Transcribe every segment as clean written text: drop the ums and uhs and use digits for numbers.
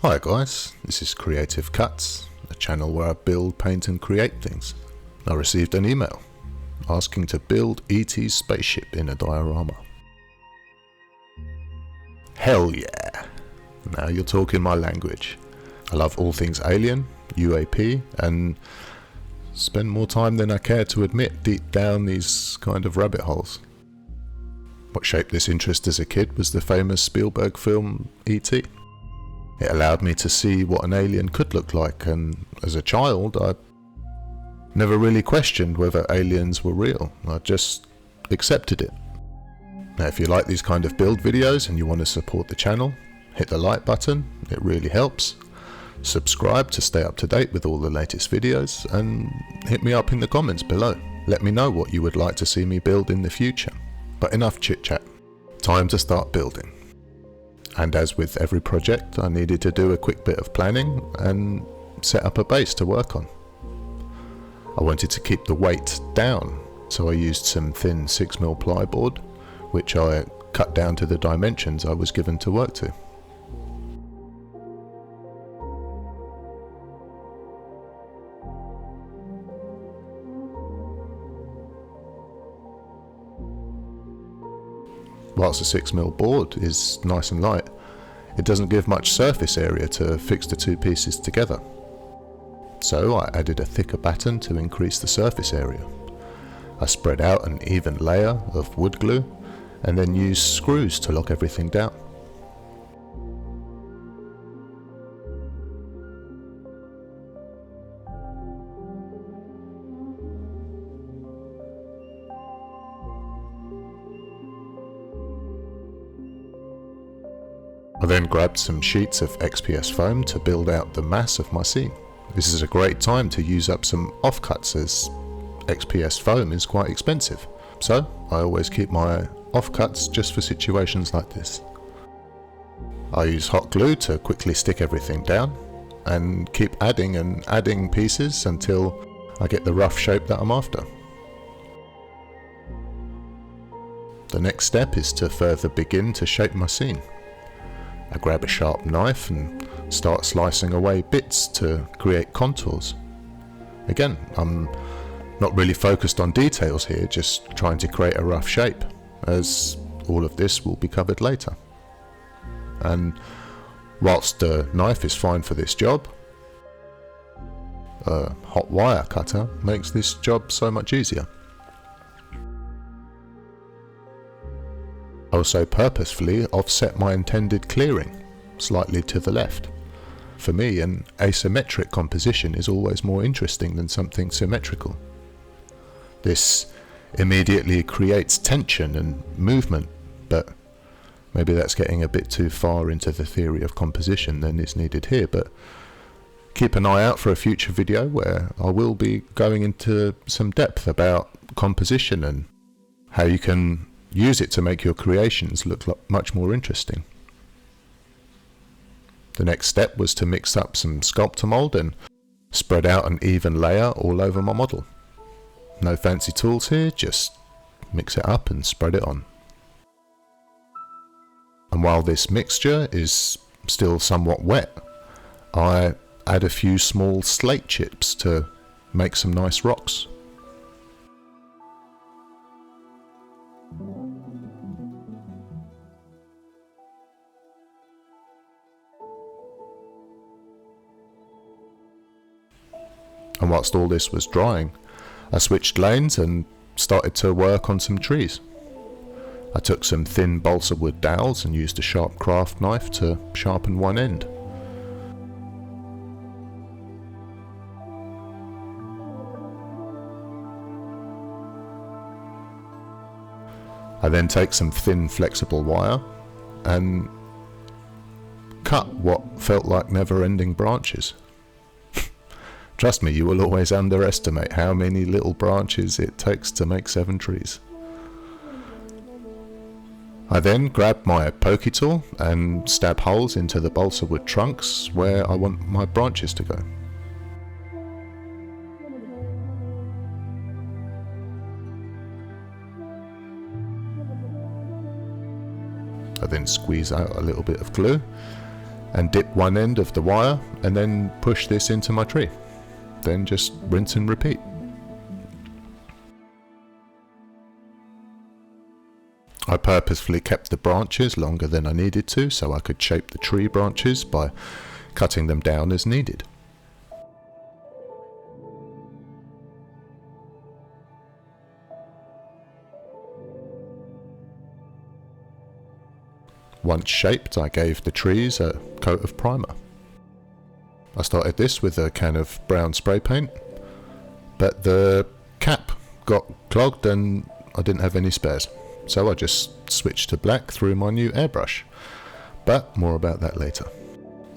Hi guys, this is Creative Cuts, a channel where I build, paint and create things. I received an email asking to build E.T.'s spaceship in a diorama. Hell yeah! Now you're talking my language. I love all things alien, UAP, and spend more time than I care to admit deep down these kind of rabbit holes. What shaped this interest as a kid was the famous Spielberg film E.T. It allowed me to see what an alien could look like, and as a child I never really questioned whether aliens were real. I just accepted it. Now if you like these kind of build videos and you want to support the channel, hit the like button, it really helps. Subscribe to stay up to date with all the latest videos, and hit me up in the comments below. Let me know what you would like to see me build in the future. But enough chit chat, time to start building. And as with every project, I needed to do a quick bit of planning and set up a base to work on. I wanted to keep the weight down, so I used some thin 6mm plyboard, which I cut down to the dimensions I was given to work to. Whilst the 6mm board is nice and light, it doesn't give much surface area to fix the two pieces together. So I added a thicker batten to increase the surface area. I spread out an even layer of wood glue and then used screws to lock everything down. I then grabbed some sheets of XPS foam to build out the mass of my scene. This is a great time to use up some offcuts as XPS foam is quite expensive. So I always keep my offcuts just for situations like this. I use hot glue to quickly stick everything down and keep adding and adding pieces until I get the rough shape that I'm after. The next step is to further begin to shape my scene. I grab a sharp knife and start slicing away bits to create contours. Again, I'm not really focused on details here, just trying to create a rough shape, as all of this will be covered later. And whilst the knife is fine for this job, a hot wire cutter makes this job so much easier. I also purposefully offset my intended clearing slightly to the left. For me, an asymmetric composition is always more interesting than something symmetrical. This immediately creates tension and movement, but maybe that's getting a bit too far into the theory of composition than is needed here, but keep an eye out for a future video where I will be going into some depth about composition and how you can use it to make your creations look much more interesting. The next step was to mix up some sculptor mold and spread out an even layer all over my model. No fancy tools here, just mix it up and spread it on. And while this mixture is still somewhat wet, I add a few small slate chips to make some nice rocks. And whilst all this was drying, I switched lanes and started to work on some trees. I took some thin balsa wood dowels and used a sharp craft knife to sharpen one end. I then take some thin flexible wire and cut what felt like never-ending branches. Trust me, you will always underestimate how many little branches it takes to make 7 trees. I then grab my pokey tool and stab holes into the balsa wood trunks where I want my branches to go. I then squeeze out a little bit of glue and dip one end of the wire and then push this into my tree. Then just rinse and repeat. I purposefully kept the branches longer than I needed to, so I could shape the tree branches by cutting them down as needed. Once shaped, I gave the trees a coat of primer. I started this with a can of brown spray paint, but the cap got clogged and I didn't have any spares, so I just switched to black through my new airbrush. But more about that later.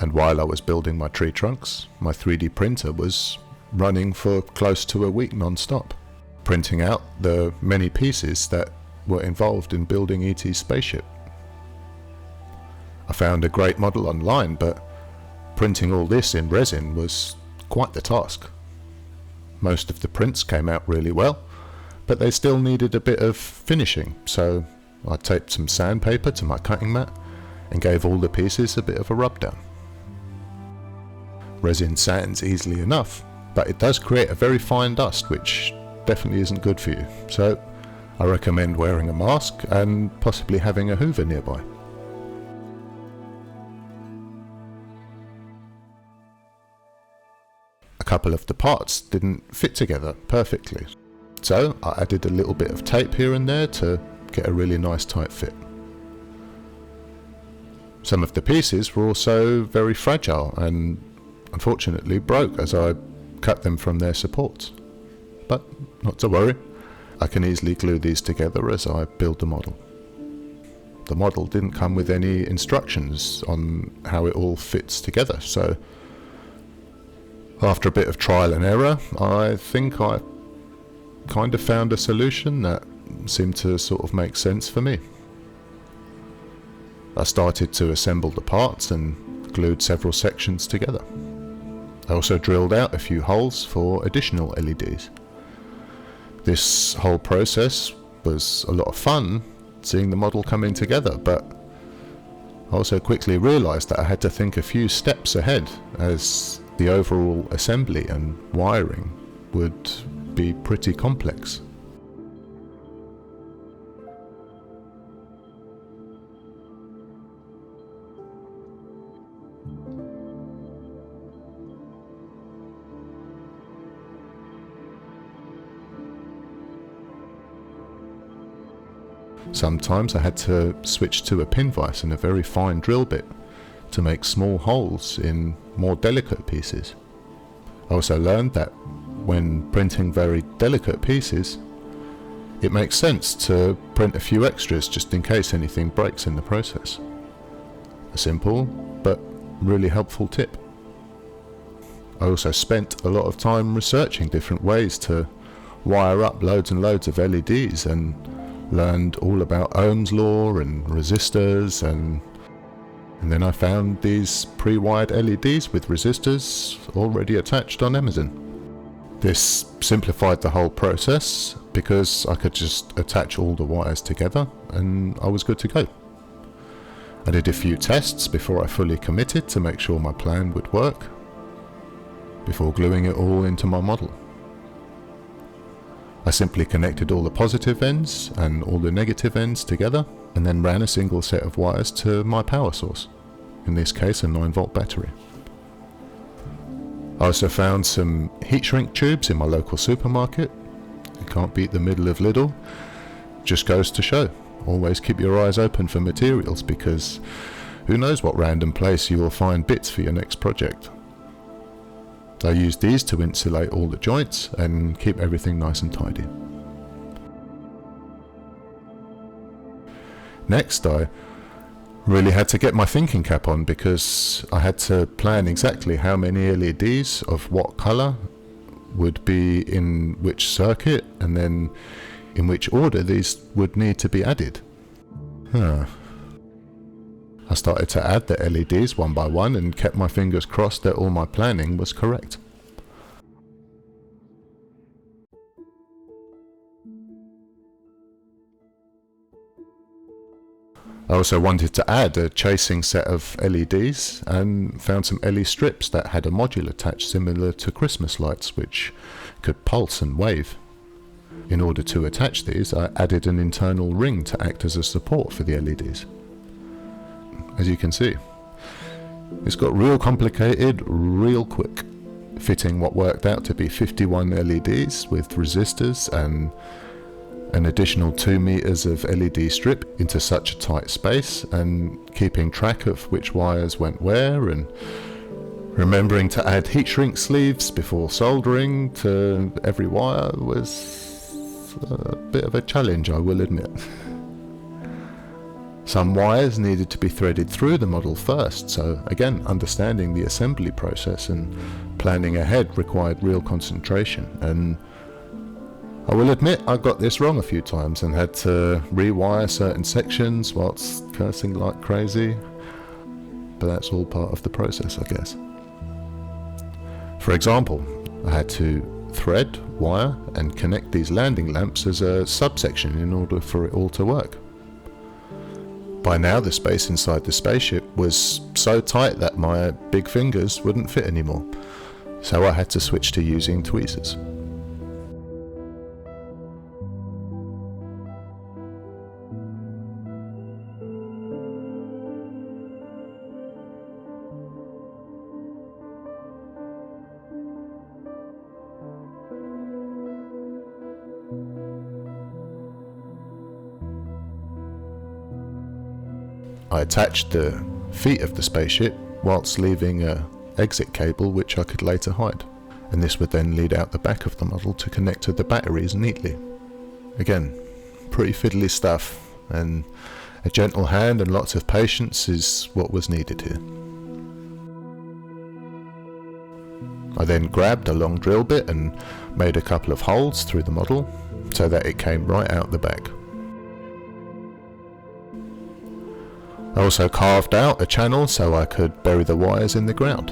And while I was building my tree trunks, my 3D printer was running for close to a week non-stop, printing out the many pieces that were involved in building E.T.'s spaceship. I found a great model online, but printing all this in resin was quite the task. Most of the prints came out really well, but they still needed a bit of finishing, so I taped some sandpaper to my cutting mat and gave all the pieces a bit of a rub down. Resin sands easily enough, but it does create a very fine dust, which definitely isn't good for you, so I recommend wearing a mask and possibly having a hoover nearby. A couple of the parts didn't fit together perfectly, so I added a little bit of tape here and there to get a really nice tight fit. Some of the pieces were also very fragile and unfortunately broke as I cut them from their supports. But not to worry, I can easily glue these together as I build the model. The model didn't come with any instructions on how it all fits together, so after a bit of trial and error, I think I kind of found a solution that seemed to sort of make sense for me. I started to assemble the parts and glued several sections together. I also drilled out a few holes for additional LEDs. This whole process was a lot of fun, seeing the model coming together, but I also quickly realised that I had to think a few steps ahead, as the overall assembly and wiring would be pretty complex. Sometimes I had to switch to a pin vise and a very fine drill bit to make small holes in more delicate pieces. I also learned that when printing very delicate pieces, it makes sense to print a few extras just in case anything breaks in the process. A simple but really helpful tip. I also spent a lot of time researching different ways to wire up loads and loads of LEDs and learned all about Ohm's law and resistors, and then I found these pre-wired LEDs with resistors already attached on Amazon. This simplified the whole process because I could just attach all the wires together and I was good to go. I did a few tests before I fully committed to make sure my plan would work, before gluing it all into my model. I simply connected all the positive ends and all the negative ends together and then ran a single set of wires to my power source, in this case a 9-volt battery. I also found some heat shrink tubes in my local supermarket. You can't beat the middle of Lidl. Just goes to show, always keep your eyes open for materials, because who knows what random place you will find bits for your next project. I used these to insulate all the joints and keep everything nice and tidy. Next, I really had to get my thinking cap on because I had to plan exactly how many LEDs of what colour would be in which circuit and then in which order these would need to be added. I started to add the LEDs one by one and kept my fingers crossed that all my planning was correct. I also wanted to add a chasing set of LEDs and found some LED strips that had a module attached similar to Christmas lights which could pulse and wave. In order to attach these, I added an internal ring to act as a support for the LEDs. As you can see, it's got real complicated real quick, fitting what worked out to be 51 LEDs with resistors and an additional 2 meters of LED strip into such a tight space, and keeping track of which wires went where, and remembering to add heat shrink sleeves before soldering to every wire was a bit of a challenge, I will admit. Some wires needed to be threaded through the model first, so again, understanding the assembly process and planning ahead required real concentration, and I will admit I got this wrong a few times and had to rewire certain sections whilst cursing like crazy, but that's all part of the process, I guess. For example, I had to thread, wire and connect these landing lamps as a subsection in order for it all to work. By now the space inside the spaceship was so tight that my big fingers wouldn't fit anymore, so I had to switch to using tweezers. I attached the feet of the spaceship whilst leaving an exit cable which I could later hide, and this would then lead out the back of the model to connect to the batteries neatly. Again, pretty fiddly stuff, and a gentle hand and lots of patience is what was needed here. I then grabbed a long drill bit and made a couple of holes through the model so that it came right out the back. I also carved out a channel so I could bury the wires in the ground.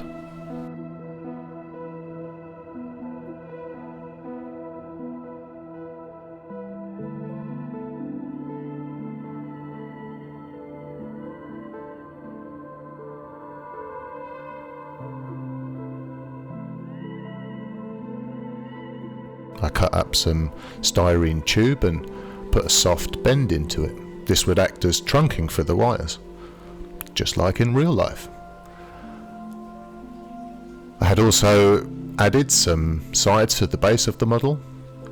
I cut up some styrene tube and put a soft bend into it. This would act as trunking for the wires, just like in real life. I had also added some sides to the base of the model,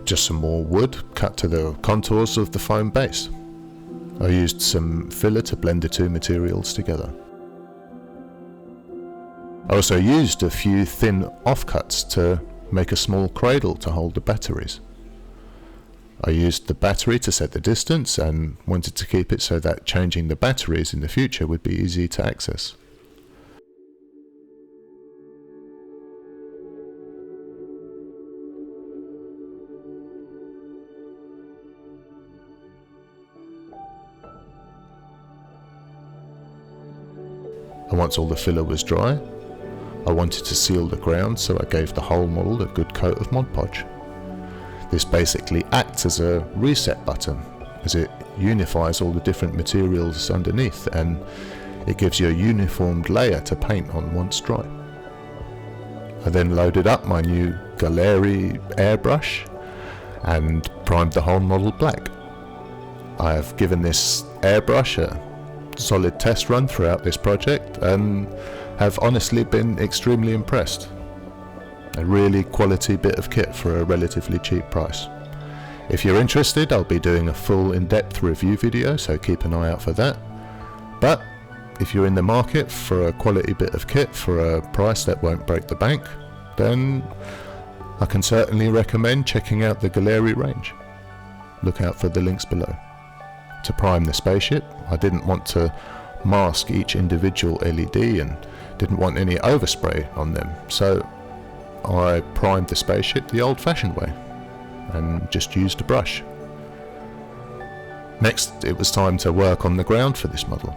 just some more wood cut to the contours of the foam base. I used some filler to blend the two materials together. I also used a few thin offcuts to make a small cradle to hold the batteries. I used the battery to set the distance and wanted to keep it so that changing the batteries in the future would be easy to access. And once all the filler was dry, I wanted to seal the ground, so I gave the whole model a good coat of Mod Podge. This basically acts as a reset button, as it unifies all the different materials underneath, and it gives you a uniformed layer to paint on once dry. I then loaded up my new Galeri airbrush and primed the whole model black. I have given this airbrush a solid test run throughout this project and have honestly been extremely impressed. A really quality bit of kit for a relatively cheap price. If you're interested, I'll be doing a full in-depth review video, so keep an eye out for that. But if you're in the market for a quality bit of kit for a price that won't break the bank, then I can certainly recommend checking out the Galeri range. Look out for the links below. To prime the spaceship, I didn't want to mask each individual LED and didn't want any overspray on them, so I primed the spaceship the old-fashioned way and just used a brush. Next, it was time to work on the ground for this model.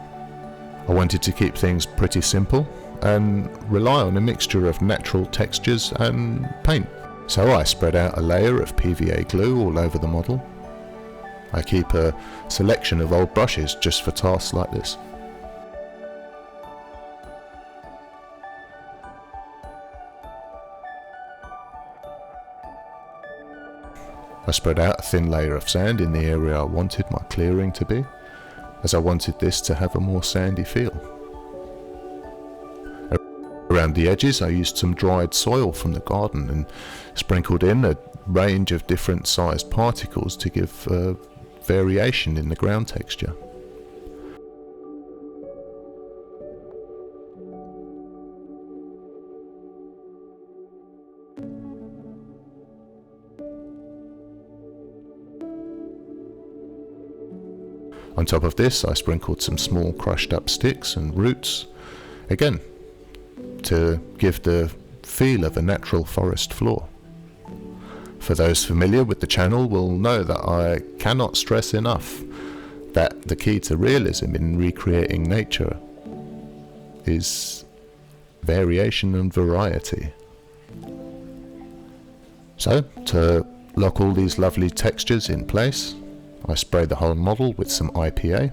I wanted to keep things pretty simple and rely on a mixture of natural textures and paint. So I spread out a layer of PVA glue all over the model. I keep a selection of old brushes just for tasks like this. I spread out a thin layer of sand in the area I wanted my clearing to be, as I wanted this to have a more sandy feel. Around the edges I used some dried soil from the garden and sprinkled in a range of different sized particles to give variation in the ground texture. On top of this I sprinkled some small crushed up sticks and roots, again to give the feel of a natural forest floor. For those familiar with the channel will know that I cannot stress enough that the key to realism in recreating nature is variation and variety. So, to lock all these lovely textures in place, I spray the whole model with some IPA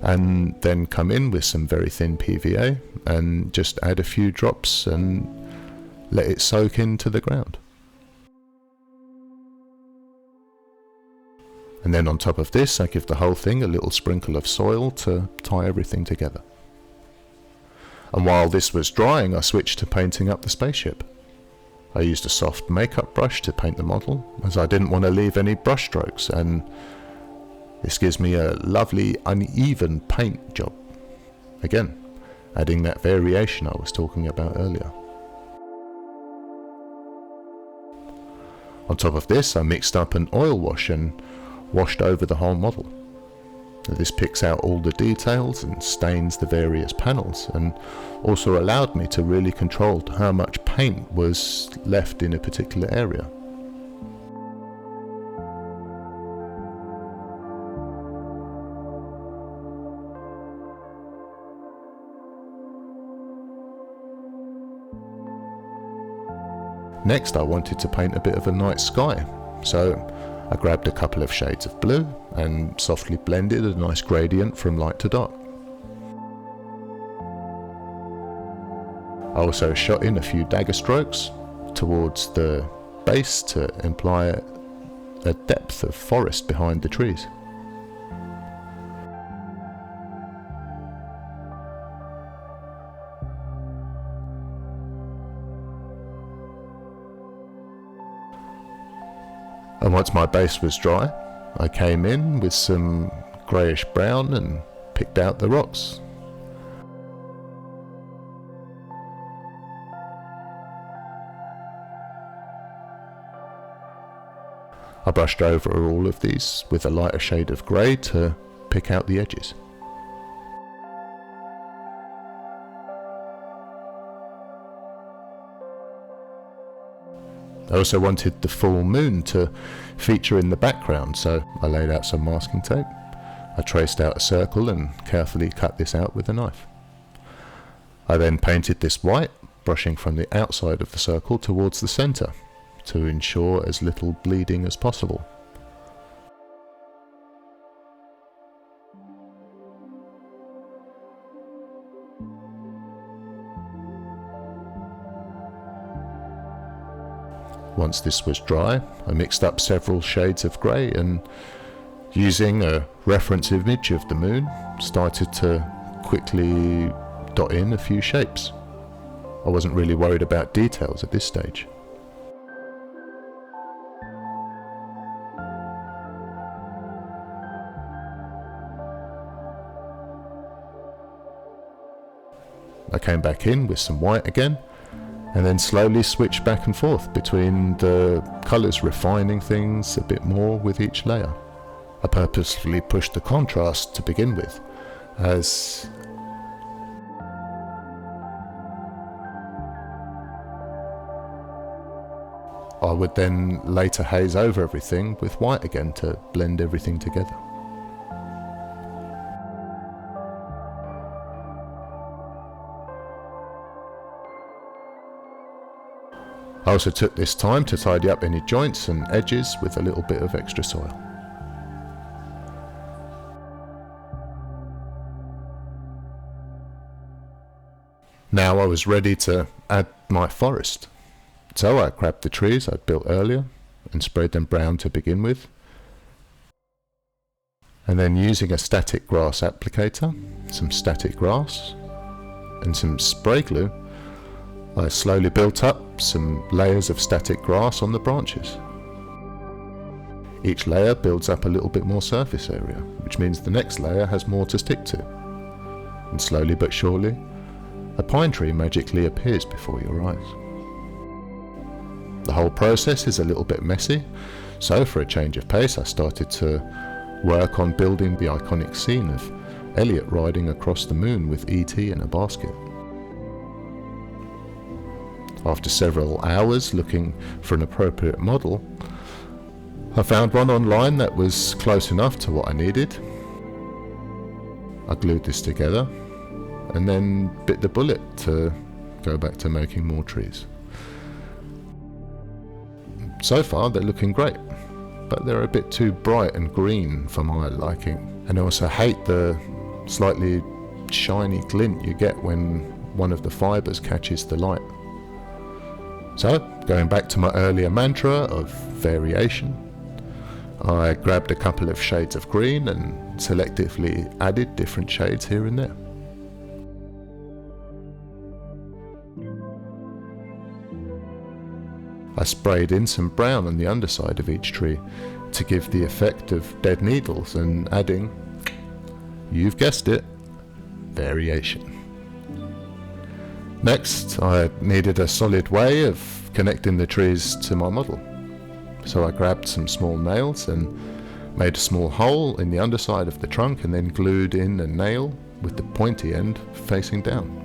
and then come in with some very thin PVA and just add a few drops and let it soak into the ground. And then on top of this I give the whole thing a little sprinkle of soil to tie everything together. And while this was drying I switched to painting up the spaceship. I used a soft makeup brush to paint the model, as I didn't want to leave any brush strokes, and this gives me a lovely uneven paint job. Again, adding that variation I was talking about earlier. On top of this I mixed up an oil wash and washed over the whole model. This picks out all the details and stains the various panels, and also allowed me to really control how much paint was left in a particular area. Next I wanted to paint a bit of a night sky, so I grabbed a couple of shades of blue and softly blended a nice gradient from light to dark. I also shot in a few dagger strokes towards the base to imply a depth of forest behind the trees. And once my base was dry, I came in with some greyish brown and picked out the rocks. I brushed over all of these with a lighter shade of grey to pick out the edges. I also wanted the full moon to feature in the background, so I laid out some masking tape. I traced out a circle and carefully cut this out with a knife. I then painted this white, brushing from the outside of the circle towards the centre, to ensure as little bleeding as possible. Once this was dry, I mixed up several shades of grey and, using a reference image of the moon, started to quickly dot in a few shapes. I wasn't really worried about details at this stage. I came back in with some white again, and then slowly switched back and forth between the colours, refining things a bit more with each layer. I purposefully pushed the contrast to begin with, as I would then later haze over everything with white again to blend everything together. I also took this time to tidy up any joints and edges with a little bit of extra soil. Now I was ready to add my forest. So I grabbed the trees I'd built earlier and sprayed them brown to begin with. And then using a static grass applicator, some static grass and some spray glue, I slowly built up some layers of static grass on the branches. Each layer builds up a little bit more surface area, which means the next layer has more to stick to. And slowly but surely, a pine tree magically appears before your eyes. The whole process is a little bit messy, so for a change of pace I started to work on building the iconic scene of Elliot riding across the moon with E.T. in a basket. After several hours looking for an appropriate model, I found one online that was close enough to what I needed. I glued this together and then bit the bullet to go back to making more trees. So far they're looking great, but they're a bit too bright and green for my liking, and I also hate the slightly shiny glint you get when one of the fibres catches the light. So, going back to my earlier mantra of variation, I grabbed a couple of shades of green and selectively added different shades here and there. I sprayed in some brown on the underside of each tree to give the effect of dead needles and adding, you've guessed it, variation. Next, I needed a solid way of connecting the trees to my model. So I grabbed some small nails and made a small hole in the underside of the trunk and then glued in a nail with the pointy end facing down.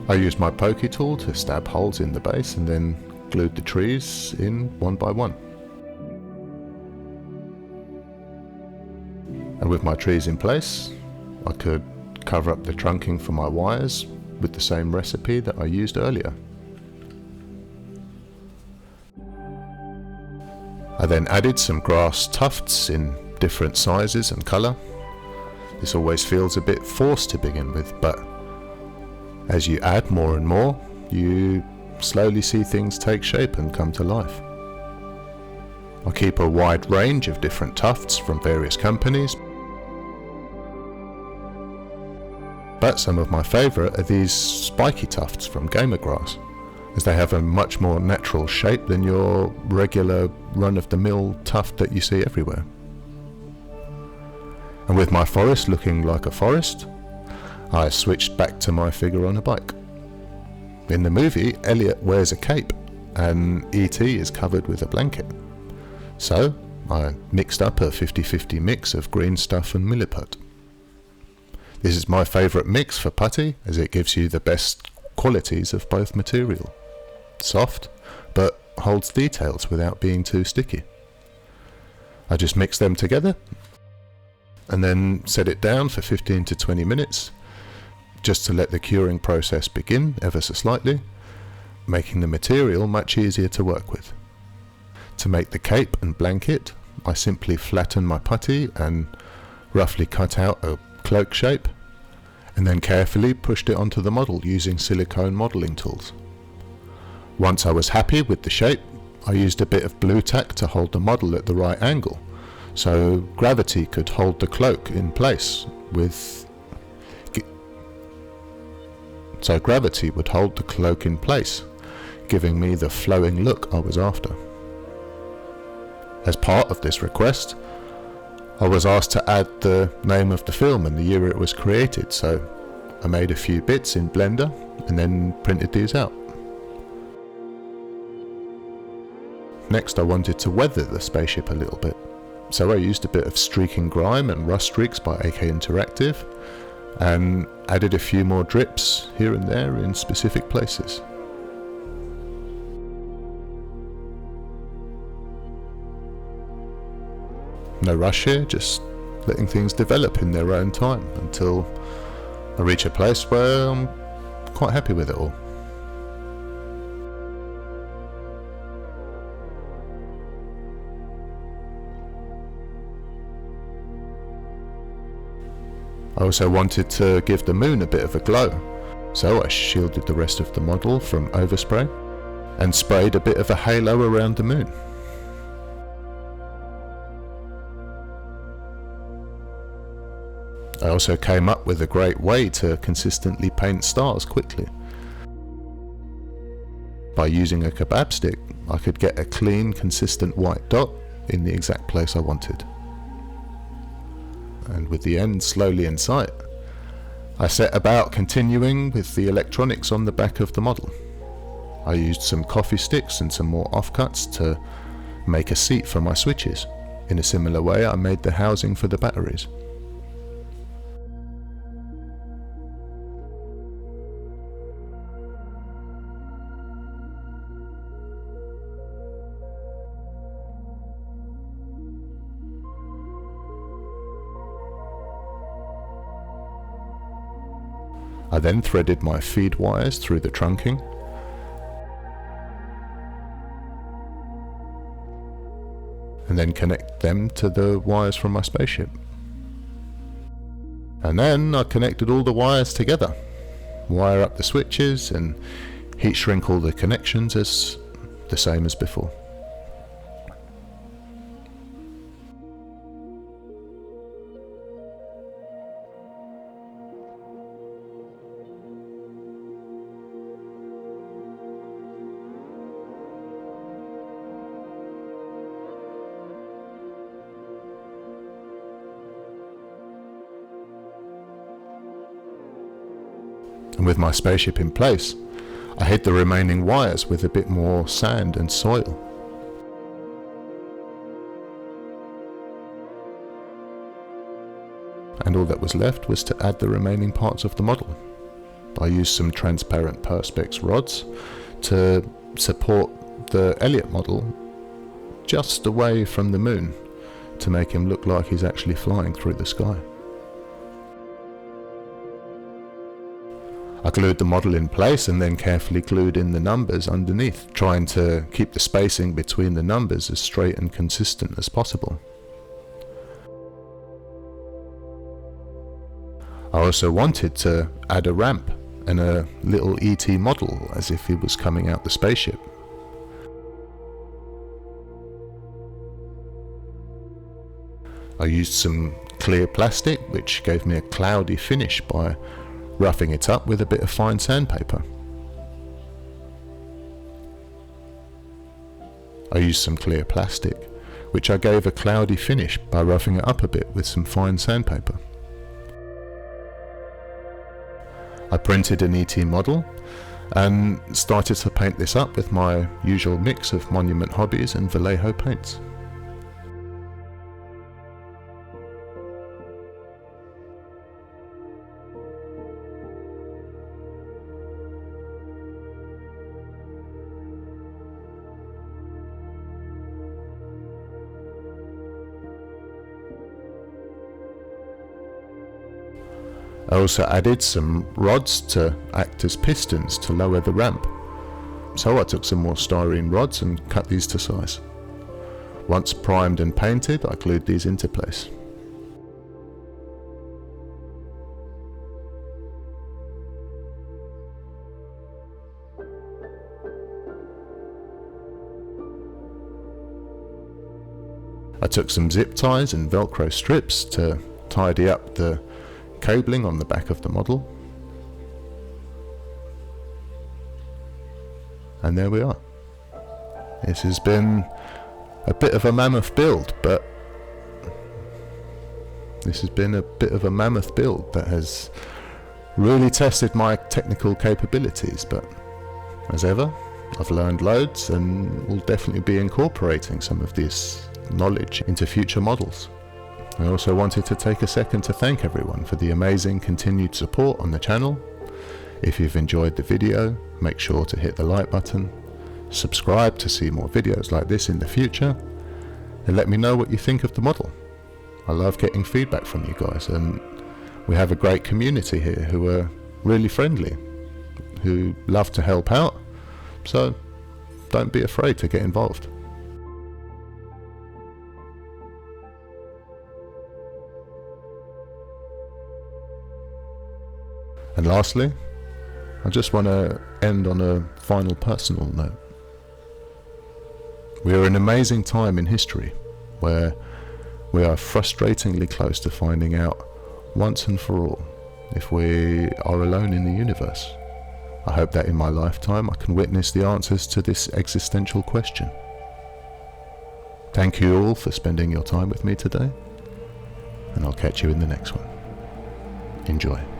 I used my pokey tool to stab holes in the base and then glued the trees in one by one. And with my trees in place, I could cover up the trunking for my wires with the same recipe that I used earlier. I then added some grass tufts in different sizes and colour. This always feels a bit forced to begin with, but as you add more and more, you slowly see things take shape and come to life. I keep a wide range of different tufts from various companies, but some of my favourite are these spiky tufts from Gamer Grass, as they have a much more natural shape than your regular run-of-the-mill tuft that you see everywhere. And with my forest looking like a forest, I switched back to my figure on a bike. In the movie, Elliot wears a cape and E.T. is covered with a blanket. So I mixed up a 50-50 mix of green stuff and milliput. This is my favourite mix for putty, as it gives you the best qualities of both material. Soft, but holds details without being too sticky. I just mix them together and then set it down for 15 to 20 minutes just to let the curing process begin ever so slightly, making the material much easier to work with. To make the cape and blanket, I simply flatten my putty and roughly cut out a cloak shape, and then carefully pushed it onto the model using silicone modelling tools. Once I was happy with the shape, I used a bit of blue tack to hold the model at the right angle, so gravity could hold the cloak in place giving me the flowing look I was after. As part of this request, I was asked to add the name of the film and the year it was created, so I made a few bits in Blender and then printed these out. Next, I wanted to weather the spaceship a little bit, so I used a bit of streaking grime and rust streaks by AK Interactive and added a few more drips here and there in specific places. No rush here, just letting things develop in their own time until I reach a place where I'm quite happy with it all. I also wanted to give the moon a bit of a glow, so I shielded the rest of the model from overspray and sprayed a bit of a halo around the moon. I also came up with a great way to consistently paint stars quickly. By using a kebab stick, I could get a clean, consistent white dot in the exact place I wanted. And with the end slowly in sight, I set about continuing with the electronics on the back of the model. I used some coffee sticks and some more offcuts to make a seat for my switches. In a similar way, I made the housing for the batteries. I then threaded my feed wires through the trunking, and then connect them to the wires from my spaceship. And then I connected all the wires together, wire up the switches and heat shrink all the connections as the same as before. And with my spaceship in place, I hid the remaining wires with a bit more sand and soil. And all that was left was to add the remaining parts of the model. I used some transparent perspex rods to support the Elliot model just away from the moon to make him look like he's actually flying through the sky. I glued the model in place and then carefully glued in the numbers underneath, trying to keep the spacing between the numbers as straight and consistent as possible. I also wanted to add a ramp and a little ET model as if he was coming out the spaceship. I used some clear plastic which gave me a cloudy finish by roughing it up with a bit of fine sandpaper. I used some clear plastic, which I gave a cloudy finish by roughing it up a bit with some fine sandpaper. I printed an ET model and started to paint this up with my usual mix of Monument Hobbies and Vallejo paints. I also added some rods to act as pistons to lower the ramp. So I took some more styrene rods and cut these to size. Once primed and painted, I glued these into place. I took some zip ties and Velcro strips to tidy up the cabling on the back of the model. And there we are. This has been a bit of a mammoth build, but this has been a bit of a mammoth build that has really tested my technical capabilities, but as ever, I've learned loads and will definitely be incorporating some of this knowledge into future models. I also wanted to take a second to thank everyone for the amazing continued support on the channel. If you've enjoyed the video, make sure to hit the like button, subscribe to see more videos like this in the future, and let me know what you think of the model. I love getting feedback from you guys, and we have a great community here who are really friendly, who love to help out, so don't be afraid to get involved. And lastly, I just want to end on a final personal note. We are in an amazing time in history where we are frustratingly close to finding out once and for all if we are alone in the universe. I hope that in my lifetime I can witness the answers to this existential question. Thank you all for spending your time with me today, and I'll catch you in the next one. Enjoy.